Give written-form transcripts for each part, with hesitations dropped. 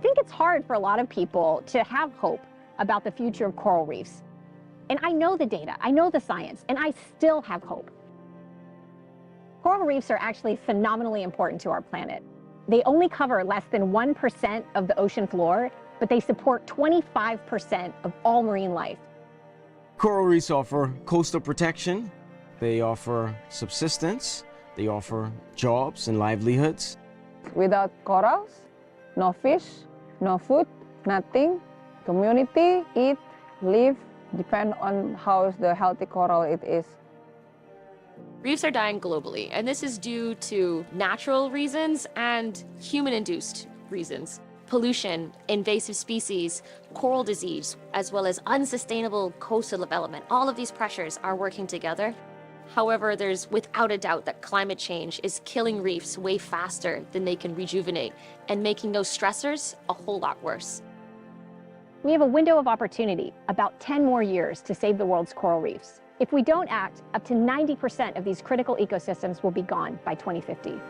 think it's hard for a lot of people to have hope about the future of coral reefs. And I know the data, I know the science, and I still have hope. Coral reefs are actually phenomenally important to our planet. They only cover less than 1% of the ocean floor, but they support 25% of all marine life. Coral reefs offer coastal protection, they offer subsistence, they offer jobs and livelihoods. Without corals, no fish, no food, nothing. Community, eat, live, depend on how the healthy coral it is. Reefs are dying globally, and this is due to natural reasons and human-induced reasons. Pollution, invasive species, coral disease, as well as unsustainable coastal development. All of these pressures are working together. However, there's without a doubt that climate change is killing reefs way faster than they can rejuvenate and making those stressors a whole lot worse. We have a window of opportunity, about 10 more years, to save the world's coral reefs. If we don't act, up to 90% of these critical ecosystems will be gone by 2050.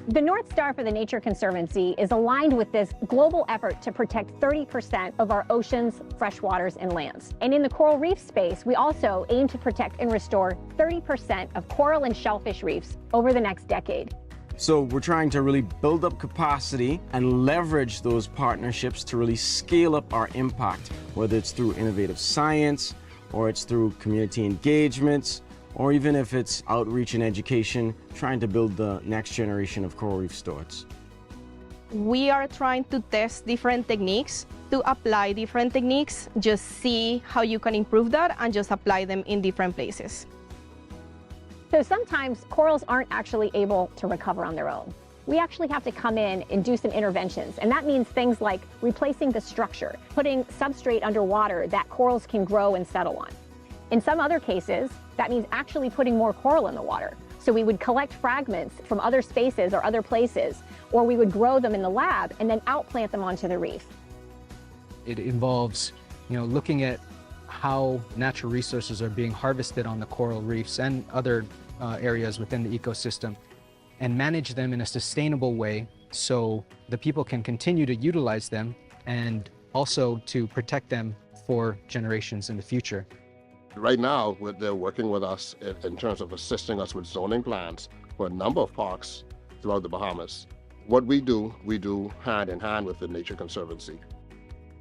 The North Star for the Nature Conservancy is aligned with this global effort to protect 30% of our oceans, freshwaters, and lands. And in the coral reef space, we also aim to protect and restore 30% of coral and shellfish reefs over the next decade. So we're trying to really build up capacity and leverage those partnerships to really scale up our impact, whether it's through innovative science, or it's through community engagements, or even if it's outreach and education, trying to build the next generation of coral reef stewards. We are trying to test different techniques, to apply different techniques, just see how you can improve that and just apply them in different places. So sometimes corals aren't actually able to recover on their own. We actually have to come in and do some interventions, and that means things like replacing the structure, putting substrate underwater that corals can grow and settle on. In some other cases, that means actually putting more coral in the water. So we would collect fragments from other spaces or other places, or we would grow them in the lab and then outplant them onto the reef. It involves, looking at how natural resources are being harvested on the coral reefs and other areas within the ecosystem, and manage them in a sustainable way so the people can continue to utilize them and also to protect them for generations in the future. Right now, they're working with us in terms of assisting us with zoning plans for a number of parks throughout the Bahamas. What we do hand in hand with the Nature Conservancy.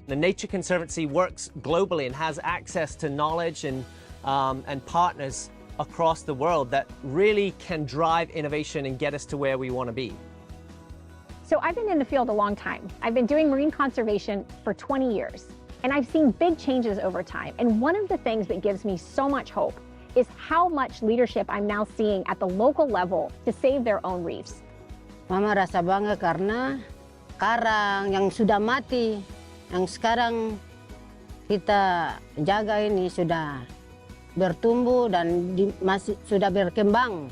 The Nature Conservancy works globally and has access to knowledge and partners across the world that really can drive innovation and get us to where we want to be. So I've been in the field a long time. I've been doing marine conservation for 20 years. And I've seen big changes over time. And one of the things that gives me so much hope is how much leadership I'm now seeing at the local level to save their own reefs. Mama rasa bangga karena karang yang sudah mati, yang sekarang kita jaga ini sudah bertumbuh dan masih sudah berkembang.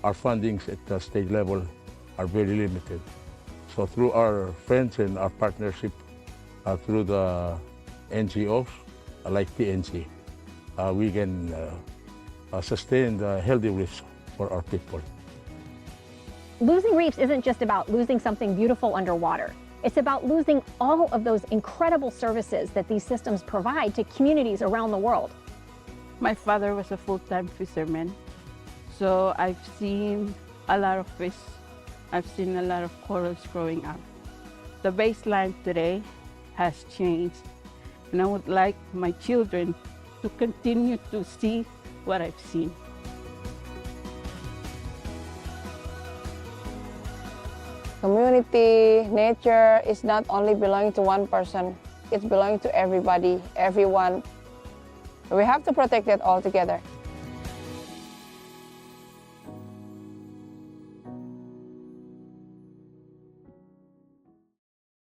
Our fundings at the state level are very limited. So through our friends and our partnership, through the NGOs like PNG, we can sustain the healthy reefs for our people. Losing reefs isn't just about losing something beautiful underwater. It's about losing all of those incredible services that these systems provide to communities around the world. My father was a full-time fisherman, so I've seen a lot of fish. I've seen a lot of corals growing up. The baseline today has changed, and I would like my children to continue to see what I've seen. Community, nature is not only belonging to one person, it's belonging to everybody, everyone. We have to protect it all together.